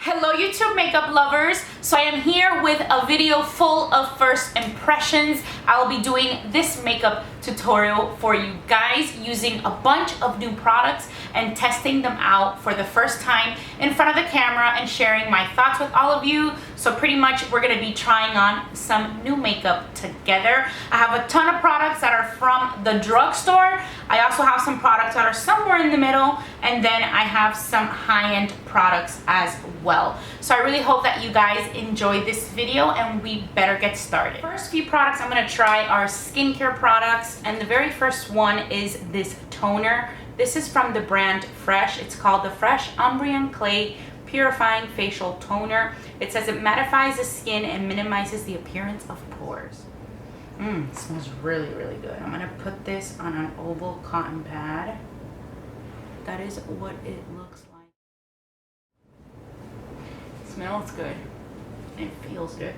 Hello YouTube makeup lovers. So I am here with a video full of first impressions. I will be doing this makeup tutorial for you guys using a bunch of new products and testing them out for the first time in front of the camera and sharing my thoughts with all of you. So pretty much we're going to be trying on some new makeup together. I have a ton of products that are from the drugstore. I also have some products that are somewhere in the middle, and then I have some high-end products as well. So I really hope that you guys enjoy this video and we better get started. First few products I'm going to try are skincare products, and the very first one is this toner. This is from the brand Fresh. It's called the Fresh Umbrian Clay Purifying Facial Toner. It says it mattifies the skin and minimizes the appearance of pores. It smells really, really good. I'm gonna put this on an oval cotton pad. That is what it looks like. It smells good. It feels good.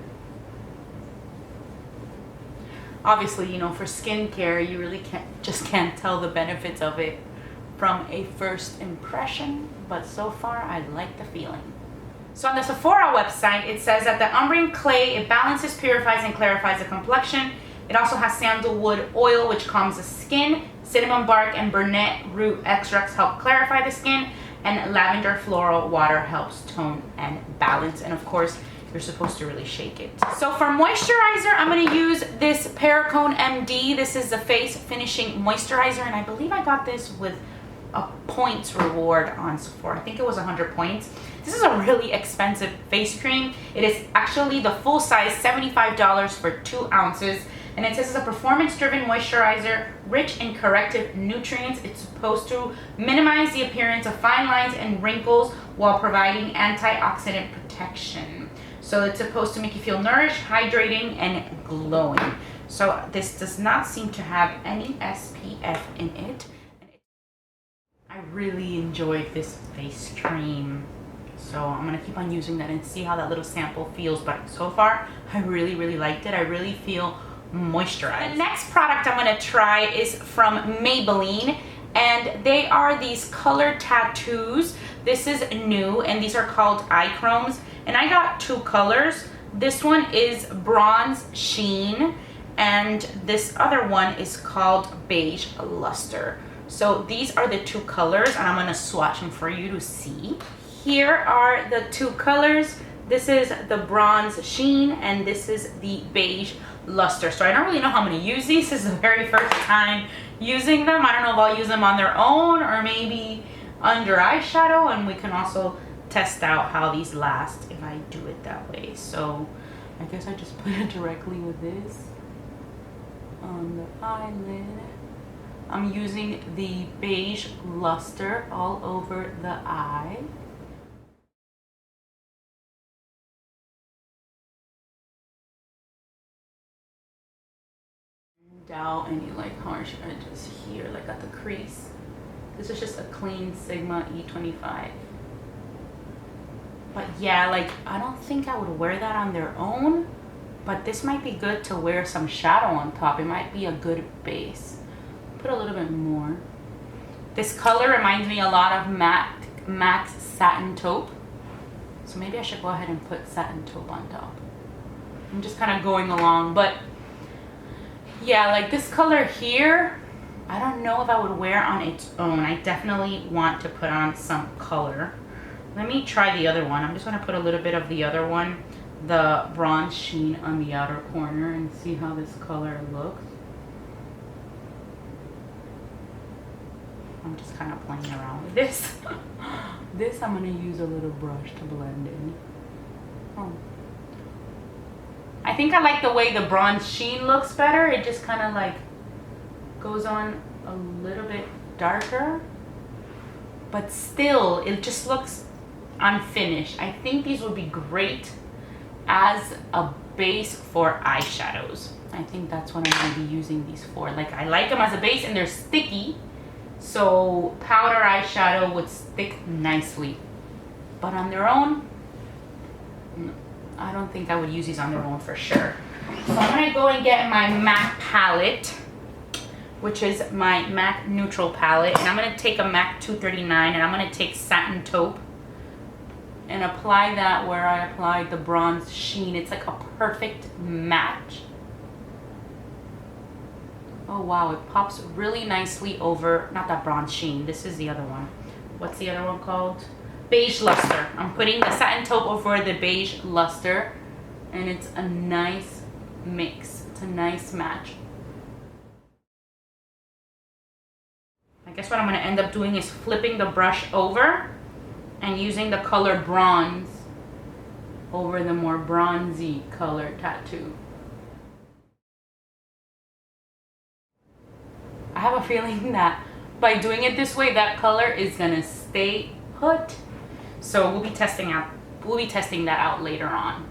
Obviously, you know, for skincare, you really can't tell the benefits of it from a first impression, but so far I like the feeling. So on the Sephora website, it says that the Umbrian Clay, it balances, purifies, and clarifies the complexion. It also has sandalwood oil, which calms the skin. Cinnamon bark and burnet root extracts help clarify the skin, and lavender floral water helps tone and balance. And of course, you're supposed to really shake it. So for moisturizer, I'm gonna use this Perricone MD. This is the face finishing moisturizer, and I believe I got this with a points reward on Sephora. I think it was 100 points. This is a really expensive face cream. It is actually the full size, $75 for 2 ounces. And it says it's a performance-driven moisturizer, rich in corrective nutrients. It's supposed to minimize the appearance of fine lines and wrinkles while providing antioxidant protection. So it's supposed to make you feel nourished, hydrating, and glowing. So this does not seem to have any SPF in it. I really enjoyed this face cream. So I'm gonna keep on using that and see how that little sample feels. But so far, I really, really liked it. I really feel moisturized. The next product I'm gonna try is from Maybelline, and they are these color tattoos. This is new, and these are called eye chromes, and I got 2 colors. This one is bronze sheen, and this other one is called beige luster. So these are the 2 colors, and I'm gonna swatch them for you to see. Here are the 2 colors. This is the bronze sheen, and this is the beige luster. So I don't really know how I'm gonna use these. This is the very first time using them. I don't know if I'll use them on their own or maybe under eyeshadow, and we can also test out how these last if I do it that way. So I guess I just put it directly with this on the eyelid. I'm using the beige luster all over the eye. Out any like harsh edges here, like at the crease. This is just a clean Sigma E25. But yeah, like I don't think I would wear that on their own, but this might be good to wear some shadow on top. It might be a good base. Put a little bit more. This color reminds me a lot of MAC's Satin Taupe. So maybe I should go ahead and put Satin Taupe on top. I'm just kind of going along, but yeah, like this color here, I don't know if I would wear on its own. I definitely want to put on some color. Let me try the other one. I'm just gonna put a little bit of the other one, the bronze sheen, on the outer corner and see how this color looks. I'm just kind of playing around with this. This I'm gonna use a little brush to blend in. Oh. I think I like the way the bronze sheen looks better. It just kind of like goes on a little bit darker, but still it just looks unfinished. I think these would be great as a base for eyeshadows. I think that's what I'm going to be using these for. Like I like them as a base, and they're sticky, so powder eyeshadow would stick nicely, but on their own, no. I don't think I would use these on their own for sure. So I'm gonna go and get my MAC palette, which is my MAC neutral palette, and I'm gonna take a MAC 239, and I'm gonna take Satin Taupe, and apply that where I applied the bronze Sheen. It's like a perfect match. Oh wow, it pops really nicely over, not that bronze Sheen, this is the other one. What's the other one called? Beige Luster. I'm putting the satin taupe over the beige luster, and it's a nice mix. It's a nice match. I guess what I'm gonna end up doing is flipping the brush over and using the color bronze over the more bronzy color tattoo. I have a feeling that by doing it this way, that color is gonna stay put. So we'll be testing that out later on.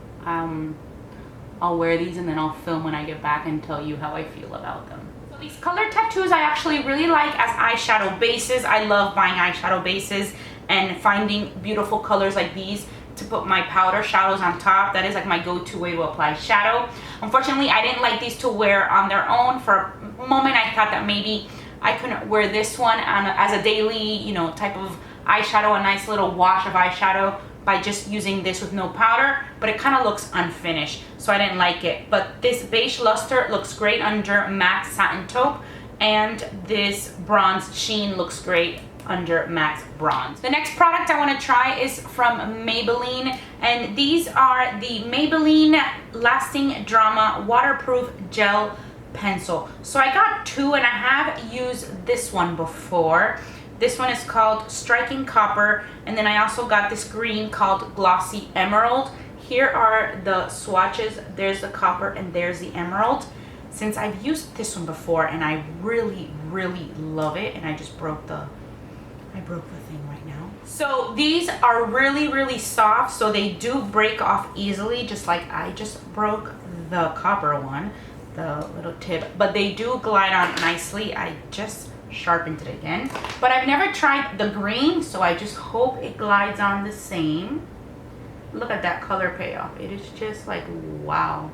I'll wear these and then I'll film when I get back and tell you how I feel about them. So these color tattoos I actually really like as eyeshadow bases. I love buying eyeshadow bases and finding beautiful colors like these to put my powder shadows on top. That is like my go-to way to apply shadow. Unfortunately, I didn't like these to wear on their own. For a moment, I thought that maybe I couldn't wear this one as a daily, you know, type of eyeshadow, a nice little wash of eyeshadow by just using this with no powder, but it kind of looks unfinished, so I didn't like it. But this beige luster looks great under MAC Satin Taupe, and this bronze Sheen looks great under MAC Bronze. The next product I want to try is from Maybelline, and these are the Maybelline Lasting Drama Waterproof Gel Pencil. So I got two and I have used this one before. This one is called Striking Copper, and then I also got this green called Glossy Emerald. Here are the swatches. There's the copper and there's the emerald. Since I've used this one before and I really, really love it, and I just broke the thing right now. So these are really, really soft, so they do break off easily, just like I just broke the copper one, the little tip, but they do glide on nicely. I just sharpened it again, but I've never tried the green, so I just hope it glides on the same. Look at that color payoff. It is just like, wow.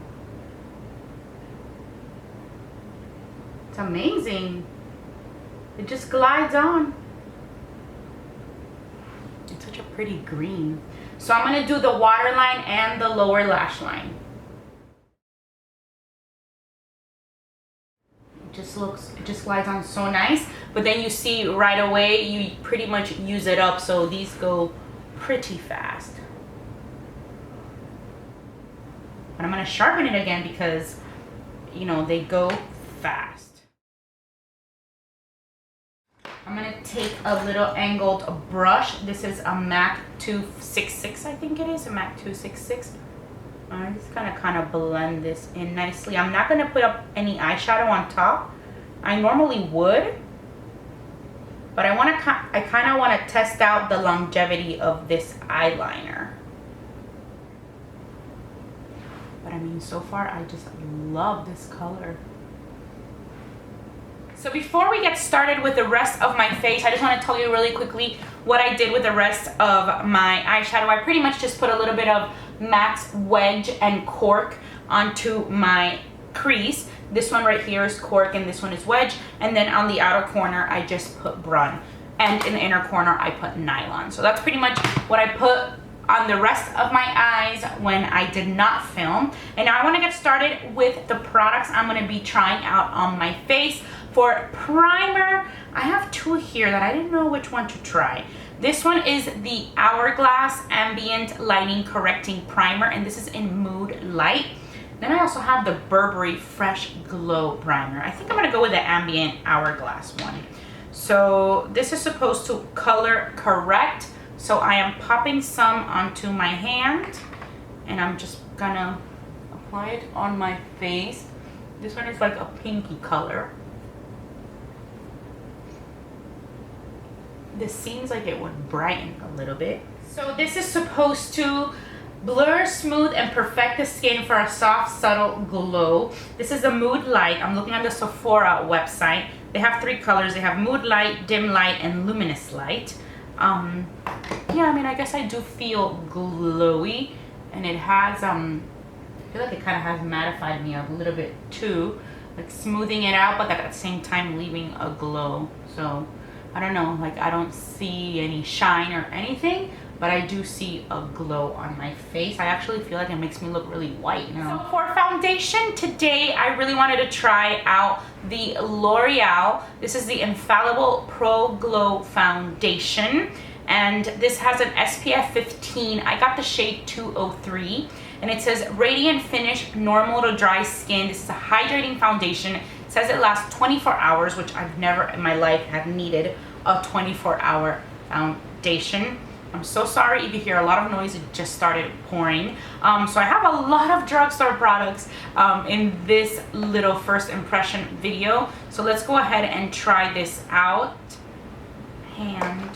It's amazing. It just glides on. It's such a pretty green. So I'm gonna do the waterline and the lower lash line. It just glides on so nice, but then you see right away you pretty much use it up, so these go pretty fast. But I'm gonna sharpen it again because, you know, they go fast. I'm gonna take a little angled brush. This is a MAC 266, I think it is, a MAC 266. I'm just gonna kind of blend this in nicely. I'm not gonna put up any eyeshadow on top. I normally would, but I kind of want to test out the longevity of this eyeliner. But I mean, so far I just love this color. So before we get started with the rest of my face, I just want to tell you really quickly what I did with the rest of my eyeshadow. I pretty much just put a little bit of MAC's Wedge and Cork onto my crease. This one right here is Cork and this one is Wedge. And then on the outer corner, I just put Brun. And in the inner corner, I put Nylon. So that's pretty much what I put on the rest of my eyes when I did not film. And now I want to get started with the products I'm going to be trying out on my face. For primer, I have two here that I didn't know which one to try. This one is the Hourglass Ambient Lighting Correcting Primer, and this is in Mood Light. Then I also have the Burberry Fresh Glow Primer. I think I'm going to go with the Ambient Hourglass one. So this is supposed to color correct. So I am popping some onto my hand, and I'm just going to apply it on my face. This one is like a pinky color. This seems like it would brighten a little bit. So this is supposed to blur, smooth, and perfect the skin for a soft, subtle glow. This is the Mood Light. I'm looking on the Sephora website. They have three colors. They have Mood Light, Dim Light, and Luminous Light. Yeah, I mean, I guess I do feel glowy, and it has, I feel like it kind of has mattified me a little bit too, like smoothing it out, but at the same time leaving a glow. So I don't know, like I don't see any shine or anything, but I do see a glow on my face. I actually feel like it makes me look really white now. So for foundation today, I really wanted to try out the L'Oreal. This is the Infallible Pro Glow Foundation, and this has an SPF 15. I got the shade 203, and it says radiant finish, normal to dry skin. This is a hydrating foundation. It says it lasts 24 hours, which I've never in my life have needed a 24-hour foundation. I'm so sorry if you hear a lot of noise. It just started pouring. So I have a lot of drugstore products in this little first impression video. So let's go ahead and try this out. And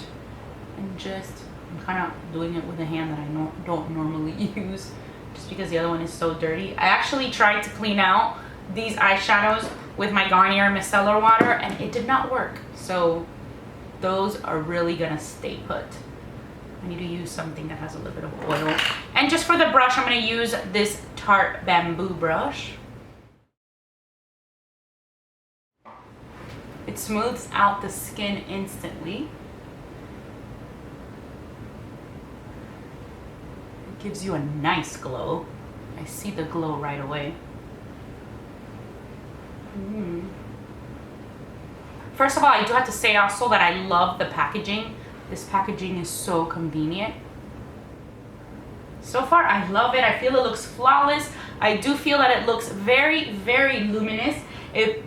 just, I'm kind of doing it with a hand that I don't normally use, just because the other one is so dirty. I actually tried to clean out these eyeshadows with my Garnier micellar water, and it did not work. So those are really gonna stay put. I need to use something that has a little bit of oil. And just for the brush, I'm gonna use this Tarte bamboo brush. It smooths out the skin instantly. It gives you a nice glow. I see the glow right away. First of all, I do have to say also that I love the packaging. This packaging is so convenient. So far, I love it. I feel it looks flawless. I do feel that it looks very, very luminous. It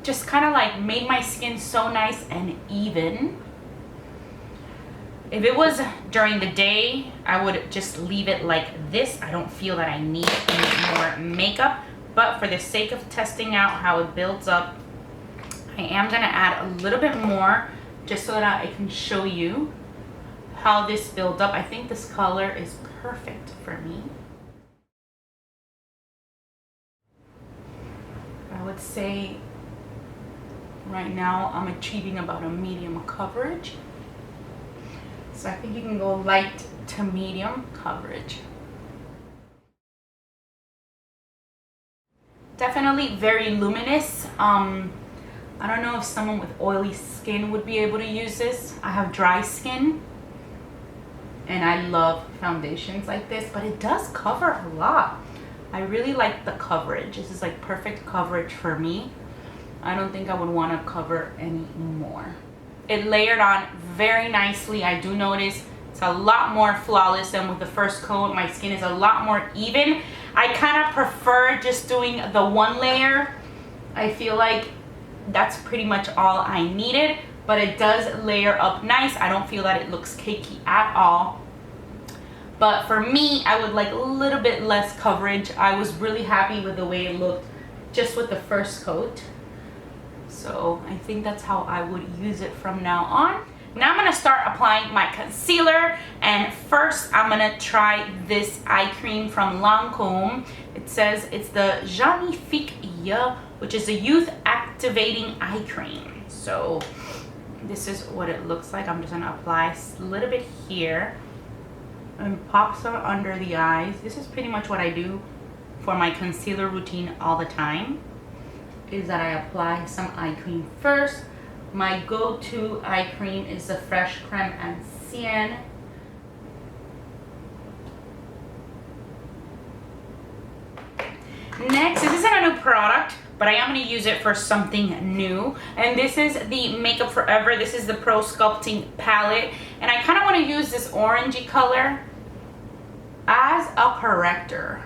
just kind of like made my skin so nice and even. If it was during the day, I would just leave it like this. I don't feel that I need any more makeup, but for the sake of testing out how it builds up, I am gonna add a little bit more just so that I can show you how this builds up. I think this color is perfect for me. I would say right now I'm achieving about a medium coverage. So I think you can go light to medium coverage. Definitely very luminous. I don't know if someone with oily skin would be able to use this. I have dry skin and I love foundations like this, but it does cover a lot. I really like the coverage. This is like perfect coverage for me. I don't think I would want to cover any more. It layered on very nicely. I do notice it's a lot more flawless than with the first coat. My skin is a lot more even. I kind of prefer just doing the one layer. I feel like that's pretty much all I needed, but it does layer up nice. I don't feel that it looks cakey at all. But for me, I would like a little bit less coverage. I was really happy with the way it looked just with the first coat. So I think that's how I would use it from now on. Now I'm gonna start applying my concealer, and first I'm gonna try this eye cream from Lancôme. It says it's the Genifique Yeux, which is a youth activating eye cream. So this is what it looks like. I'm just gonna apply a little bit here and pop some under the eyes. This is pretty much what I do for my concealer routine all the time, is that I apply some eye cream first. My go-to eye cream is the Fresh Creme Ancienne. Next, this isn't a new product, but I am going to use it for something new. And this is the Makeup Forever. This is the Pro Sculpting palette. And I kind of want to use this orangey color as a corrector.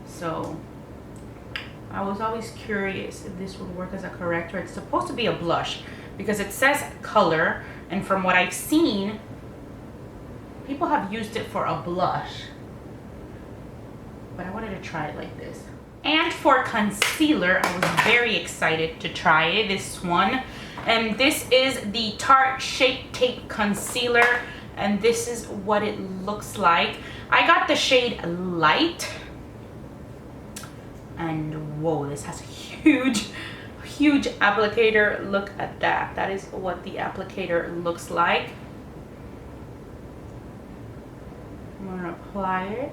So I was always curious if this would work as a corrector. It's supposed to be a blush because it says color, and from what I've seen, people have used it for a blush. But I wanted to try it like this. And for concealer, I was very excited to try it, this one. And this is the Tarte Shape Tape Concealer, and this is what it looks like. I got the shade Light. And whoa, this has a huge applicator. Look at that. That is what the applicator looks like. I'm gonna apply it.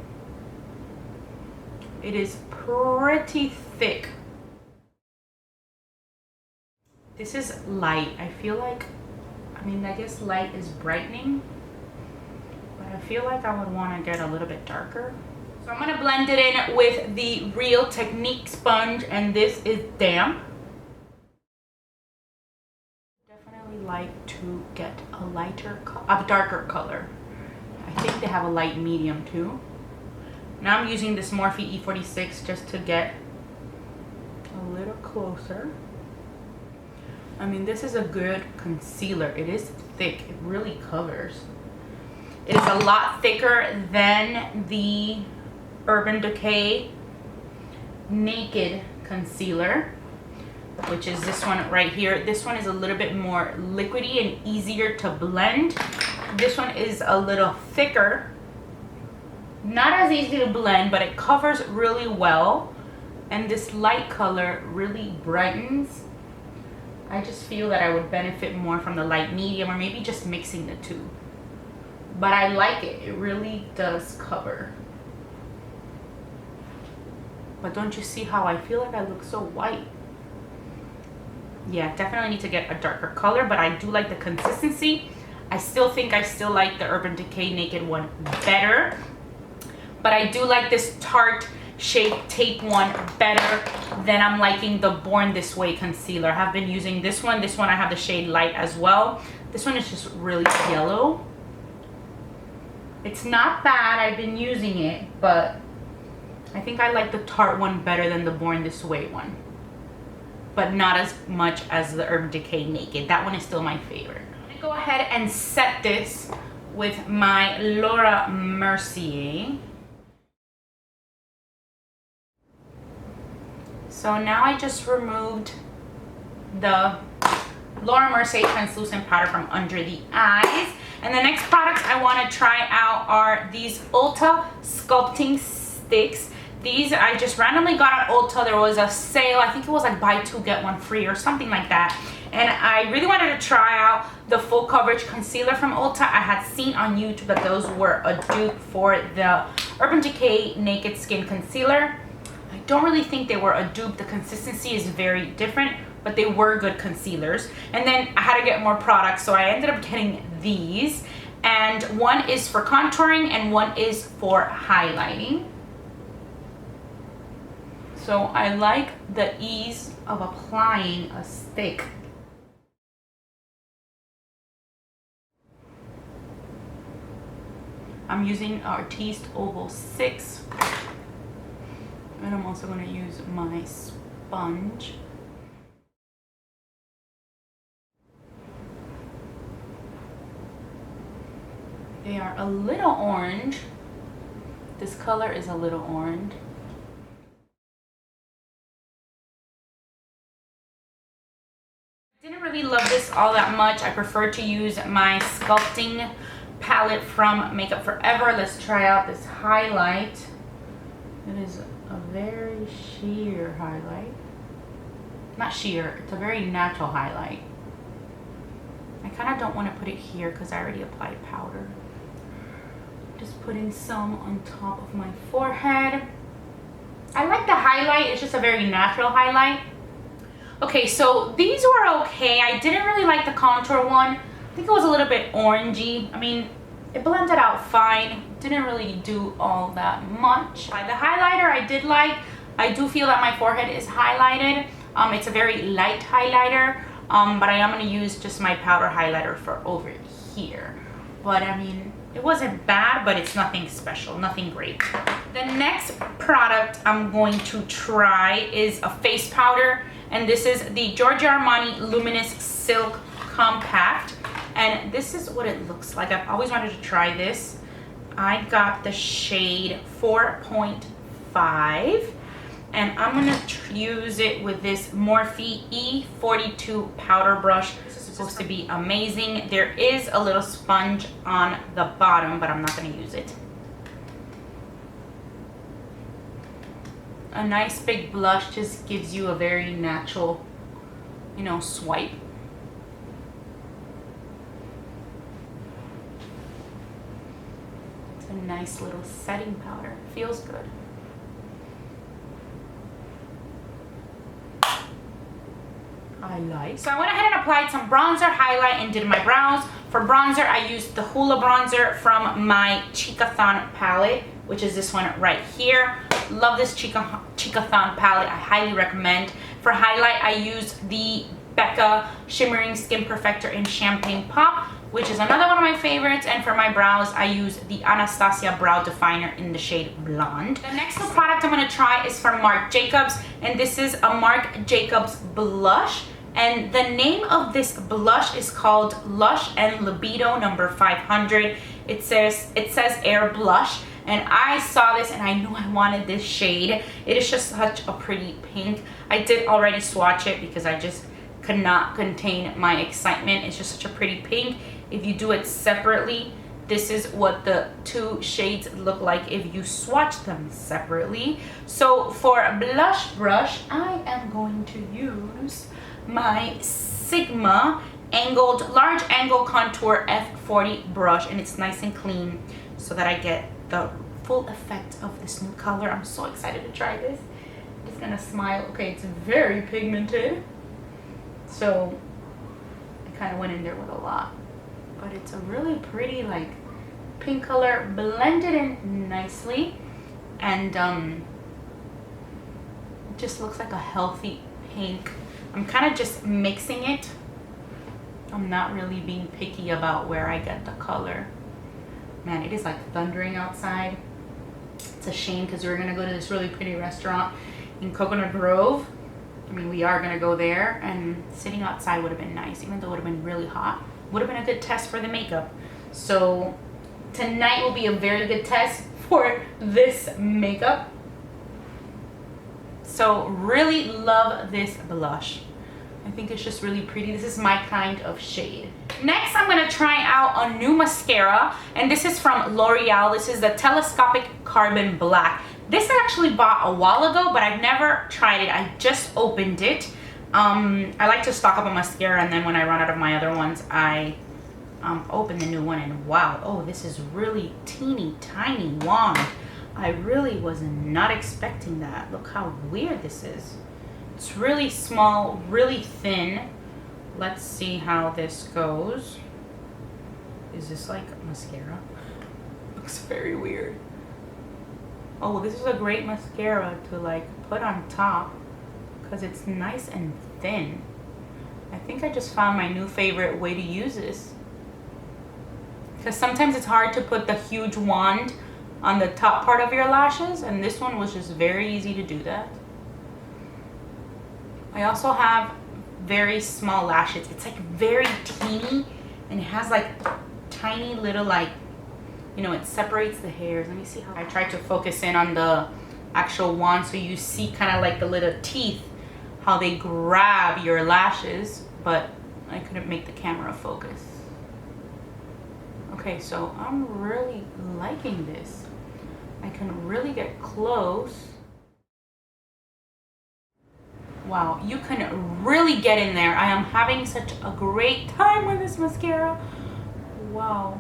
It is pretty thick. This is light. I feel like, I mean, I guess light is brightening. But I feel like I would want to get a little bit darker. So I'm going to blend it in with the Real Technique sponge, and this is damp. Definitely like to get a darker color. I think they have a light medium too. Now I'm using this Morphe E46 just to get a little closer. I mean, this is a good concealer. It is thick. It really covers. It is a lot thicker than the Urban Decay Naked Concealer, which is this one right here. This one is a little bit more liquidy and easier to blend. This one is a little thicker. Not as easy to blend, but it covers really well. And this light color really brightens. I just feel that I would benefit more from the light medium, or maybe just mixing the two. But I like it. It really does cover. But don't you see how I feel like I look so white? Yeah, definitely need to get a darker color, but I do like the consistency. I still think I still like the Urban Decay Naked one better. But I do like this Tarte Shape Tape one better than I'm liking the Born This Way concealer. I have been using this one. This one I have the shade Light as well. This one is just really yellow. It's not bad. I've been using it, but I think I like the Tarte one better than the Born This Way one. But not as much as the Urban Decay Naked. That one is still my favorite. I'm gonna go ahead and set this with my Laura Mercier. So now I just removed the Laura Mercier translucent powder from under the eyes. And the next products I want to try out are these Ulta Sculpting Sticks. These I just randomly got at Ulta. There was a sale. I think it was like buy two get one free or something like that. And I really wanted to try out the full coverage concealer from Ulta. I had seen on YouTube that those were a dupe for the Urban Decay Naked Skin Concealer. I don't really think they were a dupe. The consistency is very different, but they were good concealers. And then I had to get more products, so I ended up getting these. And one is for contouring and one is for highlighting. So I like the ease of applying a stick. I'm using Artiste Oval 6. And I'm also going to use my sponge. They are a little orange. This color is a little orange. Didn't really love this all that much. I prefer to use my Sculpting palette from Makeup Forever. Let's try out this highlight. It is a very sheer highlight. Not sheer, it's a very natural highlight. I kind of don't want to put it here because I already applied powder. Just putting some on top of my forehead. I like the highlight, it's just a very natural highlight. Okay, so these were okay. I didn't really like the contour one. I think it was a little bit orangey. I mean, it blended out fine. Didn't really do all that much. The highlighter I did like. I do feel that my forehead is highlighted. It's a very light highlighter, but I am going to use just my powder highlighter for over here. But I mean, it wasn't bad, but it's nothing special, nothing great. The next product I'm going to try is a face powder, and this is the Giorgio Armani Luminous Silk Compact. And this is what it looks like. I've always wanted to try this. I got the shade 4.5, and I'm gonna use it with this Morphe E42 powder brush. This is supposed to be amazing. There is a little sponge on the bottom, but I'm not gonna use it. A nice big blush just gives you a very natural, you know, swipe. A nice little setting powder. Feels good. I like. So I went ahead and applied some bronzer, highlight, and did my brows. For bronzer, I used the Hoola bronzer from my Cheekathon palette, which is this one right here. Love this Cheekathon palette. I highly recommend. For highlight, I used the Becca Shimmering Skin Perfector in Champagne Pop, which is another one of my favorites. And for my brows, I use the Anastasia Brow Definer in the shade Blonde. The next product I'm going to try is from Marc Jacobs, and this is a Marc Jacobs blush. And the name of this blush is called Lush and Libido number 500. It says Air Blush, and I saw this and I knew I wanted this shade. It is just such a pretty pink. I did already swatch it because I just could not contain my excitement. It's just such a pretty pink. If you do it separately, this is what the two shades look like if you swatch them separately. So for a blush brush, I am going to use my Sigma large angle contour F40 brush, and it's nice and clean so that I get the full effect of this new color. I'm so excited to try this. I'm just gonna smile. Okay, it's very pigmented, so I kind of went in there with a lot, but it's a really pretty like pink color, blended in nicely, and it just looks like a healthy pink. I'm kind of just mixing it. I'm not really being picky about where I get the color. Man, it is like thundering outside. It's a shame because we're gonna go to this really pretty restaurant in Coconut Grove. I mean, we are gonna go there, and sitting outside would have been nice, even though it would have been really hot. Would have been a good test for the makeup. So tonight will be a very good test for this makeup. So really love this blush. I think it's just really pretty. This is my kind of shade. Next, I'm gonna try out a new mascara, and this is from L'Oreal. This is the Telescopic Carbon Black. This I actually bought a while ago, but I've never tried it. I just opened it. I like to stock up on mascara, and then when I run out of my other ones, I open the new one, and wow, oh, this is really teeny tiny wand. I really was not expecting that. Look how weird this is. It's really small, really thin. Let's see how this goes. Is this like mascara? Looks very weird. Oh, this is a great mascara to like put on top because it's nice and thin. I think I just found my new favorite way to use this, because sometimes it's hard to put the huge wand on the top part of your lashes, and this one was just very easy to do that. I also have very small lashes. It's like very teeny, and it has like tiny little like, you know, it separates the hairs. Let me see how I tried to focus in on the actual wand so you see kind of like the little teeth, how they grab your lashes, but I couldn't make the camera focus. Okay, so I'm really liking this. I can really get close. Wow, you can really get in there. I am having such a great time with this mascara. Wow.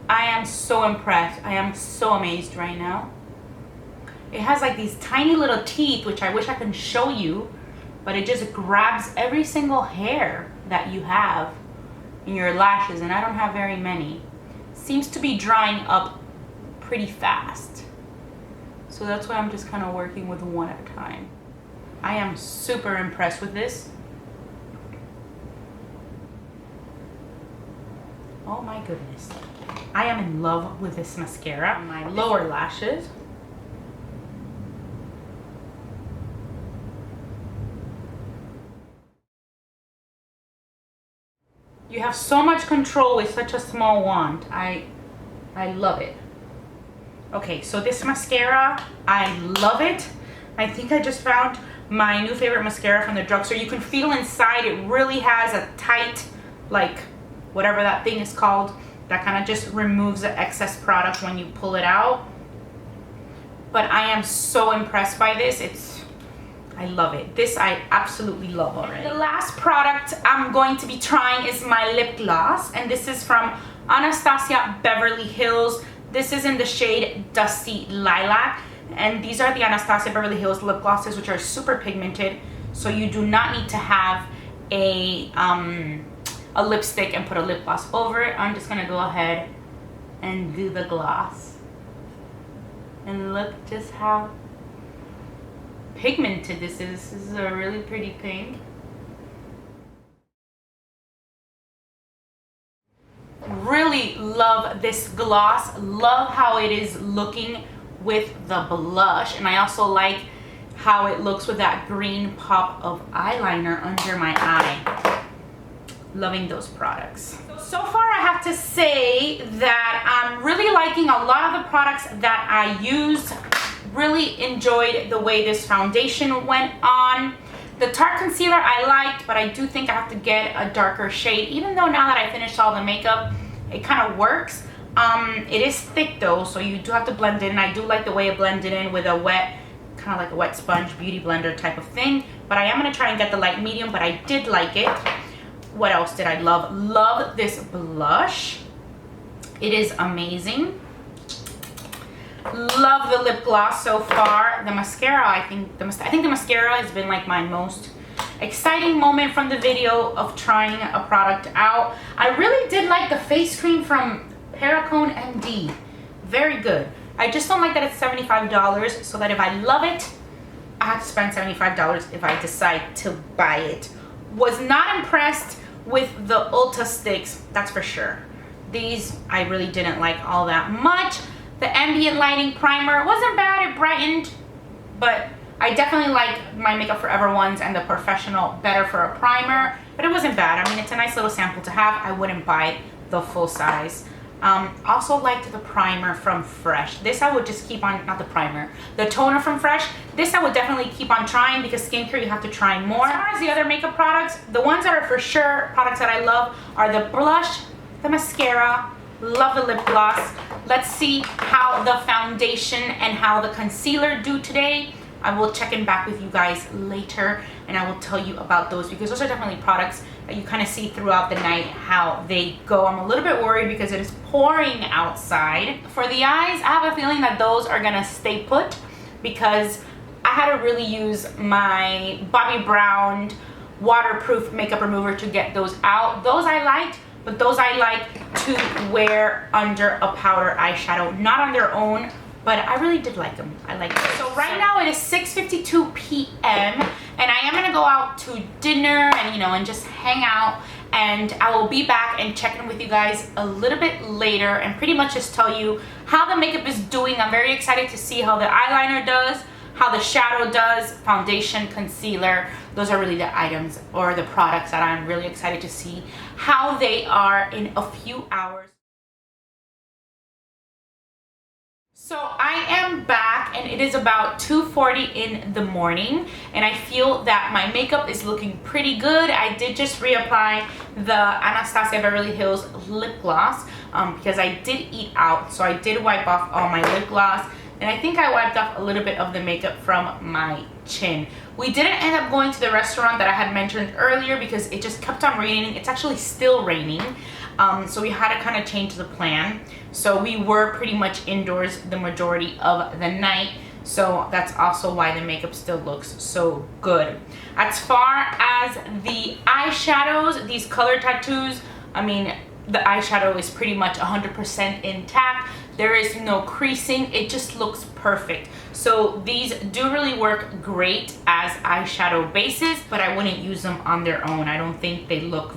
I am so impressed. I am so amazed right now. It has like these tiny little teeth, which I wish I could show you, but it just grabs every single hair that you have in your lashes, and I don't have very many. Seems to be drying up pretty fast. So that's why I'm just kind of working with one at a time. I am super impressed with this. Oh my goodness. I am in love with this mascara. My lower lashes. You have so much control with such a small wand. I love it. Okay, so this mascara, I love it. I think I just found my new favorite mascara from the drugstore. You can feel inside it really has a tight, like whatever that thing is called, that kind of just removes the excess product when you pull it out. But I am so impressed by this. I love it. This I absolutely love already. The last product I'm going to be trying is my lip gloss, and this is from Anastasia Beverly Hills. This is in the shade Dusty Lilac, and these are the Anastasia Beverly Hills lip glosses, which are super pigmented, so you do not need to have a lipstick and put a lip gloss over it, I'm just gonna go ahead and do the gloss. And look just how pigmented this is. This is a really pretty pink. Really love this gloss. Love how it is looking with the blush. And I also like how it looks with that green pop of eyeliner under my eye. Loving those products. So far I have to say that I'm really liking a lot of the products that I used. Really enjoyed the way this foundation went on. The Tarte concealer I liked, but I do think I have to get a darker shade, even though now that I finished all the makeup, it kind of works. It is thick though, so you do have to blend it in. I do like the way it blended in with a wet, kind of like a wet sponge beauty blender type of thing, but I am going to try and get the light medium, but I did like it. What else did I love? Love this blush. It is amazing. Love the lip gloss so far. The mascara, I think the mascara has been like my most exciting moment from the video of trying a product out. I really did like the face cream from Perricone MD. Very good. I just don't like that it's $75, so that if I love it, I have to spend $75 if I decide to buy it. Was not impressed with the Ulta sticks, that's for sure. These I really didn't like all that much. The Ambient lighting primer wasn't bad, it brightened, but I definitely like my Makeup Forever ones and the Professional better for a primer, but it wasn't bad. I mean, it's a nice little sample to have. I wouldn't buy the full size. Also liked the primer from Fresh. This I would just keep on, not the primer, the toner from Fresh. This I would definitely keep on trying because skincare you have to try more. As far as the other makeup products, the ones that are for sure products that I love are the blush, the mascara, love the lip gloss. Let's see how the foundation and how the concealer do today. I will check in back with you guys later and I will tell you about those because those are definitely products that you kind of see throughout the night how they go. I'm a little bit worried because it is pouring outside. For the eyes, I have a feeling that those are gonna stay put because I had to really use my Bobbi Brown waterproof makeup remover to get those out. Those I liked, but those I like to wear under a powder eyeshadow, not on their own, but I really did like them. I like them. So right now it is 6:52 p.m. and I am gonna go out to dinner and and just hang out, and I will be back and check in with you guys a little bit later and pretty much just tell you how the makeup is doing. I'm very excited to see how the eyeliner does, how the shadow does, foundation, concealer. Those are really the items or the products that I'm really excited to see how they are in a few hours. So I am back and it is about 2:40 in the morning and I feel that my makeup is looking pretty good. I did just reapply the Anastasia Beverly Hills lip gloss because I did eat out, so I did wipe off all my lip gloss and I think I wiped off a little bit of the makeup from my chin. We didn't end up going to the restaurant that I had mentioned earlier because it just kept on raining. It's actually still raining. So we had to kind of change the plan. So we were pretty much indoors the majority of the night. So that's also why the makeup still looks so good. As far as the eyeshadows, these color tattoos, I mean, the eyeshadow is pretty much 100% intact. There is no creasing. It just looks perfect. So these do really work great as eyeshadow bases, but I wouldn't use them on their own. I don't think they look,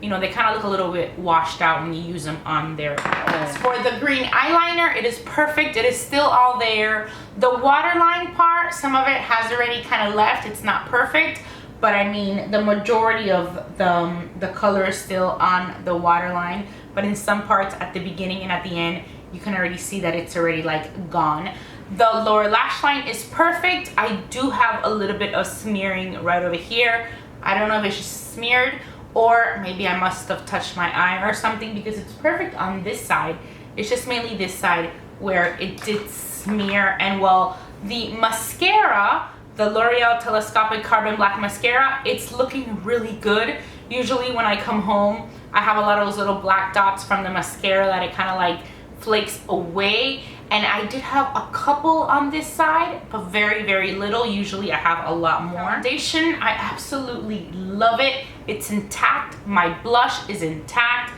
they kind of look a little bit washed out when you use them on their own. As for the green eyeliner, it is perfect. It is still all there. The waterline part, some of it has already kind of left. It's not perfect, but I mean, the majority of the color is still on the waterline, but in some parts at the beginning and at the end, you can already see that it's already like gone. The lower lash line is perfect. I do have a little bit of smearing right over here. I don't know if it's just smeared or maybe I must have touched my eye or something because it's perfect on this side. It's just mainly this side where it did smear. And well, the mascara, the L'Oreal Telescopic Carbon Black Mascara, it's looking really good. Usually when I come home, I have a lot of those little black dots from the mascara that it kind of like flakes away. And I did have a couple on this side, but very, very little. Usually I have a lot more. Foundation, I absolutely love it. It's intact. My blush is intact.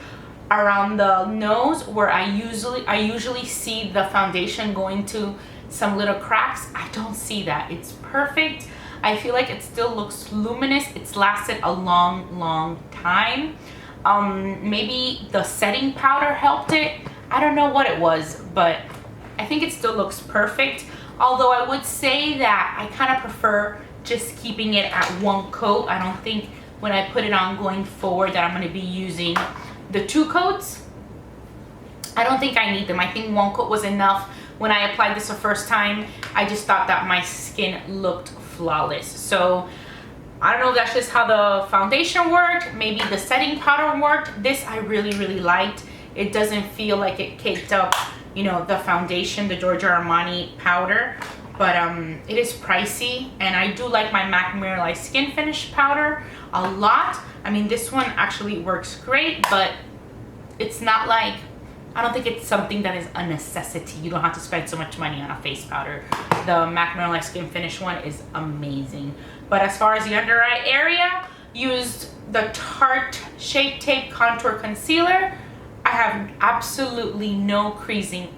Around the nose, where I usually see the foundation going to some little cracks, I don't see that. It's perfect. I feel like it still looks luminous. It's lasted a long time. Maybe the setting powder helped it. I don't know what it was, but I think it still looks perfect. Although I would say that I kind of prefer just keeping it at one coat. I don't think when I put it on going forward that I'm going to be using the 2 coats. I don't think I need them. I think 1 coat was enough. When I applied this the first time, I just thought that my skin looked flawless. So I don't know if that's just how the foundation worked. Maybe the setting powder worked. This I really liked. It doesn't feel like it caked up, you know, the foundation, the Giorgio Armani powder. But it is pricey, and I do like my MAC Mineralized Skin Finish powder a lot. I mean, this one actually works great, but it's not like, I don't think it's something that is a necessity. You don't have to spend so much money on a face powder. The MAC Mineralized Skin Finish one is amazing. But as far as the under eye area, used the Tarte Shape Tape Contour Concealer. I have absolutely no creasing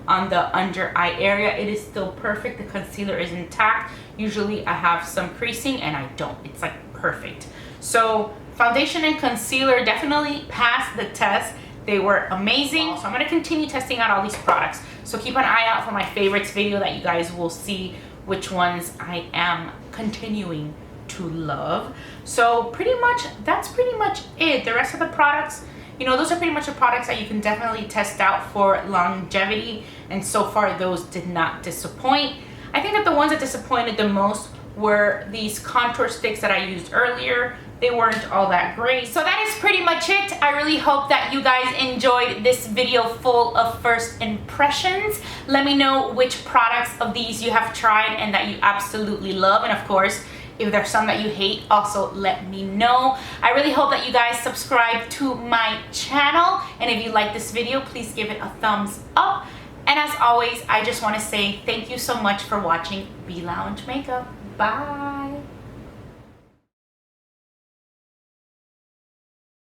on the under eye area. It is still perfect. The concealer is intact. Usually I have some creasing and I don't. It's like perfect. So foundation and concealer definitely passed the test. They were amazing. So I'm going to continue testing out all these products. So keep an eye out for my favorites video that you guys will see which ones I am continuing to love. So pretty much, that's pretty much it. The rest of the products, you know, those are pretty much the products that you can definitely test out for longevity. And so far, those did not disappoint. I think that the ones that disappointed the most were these contour sticks that I used earlier. They weren't all that great. So that is pretty much it. I really hope that you guys enjoyed this video full of first impressions. Let me know which products of these you have tried and that you absolutely love. And of course, if there's some that you hate, also let me know. I really hope that you guys subscribe to my channel. And if you like this video, please give it a thumbs up. And as always, I just want to say thank you so much for watching Be Lounge Makeup. Bye.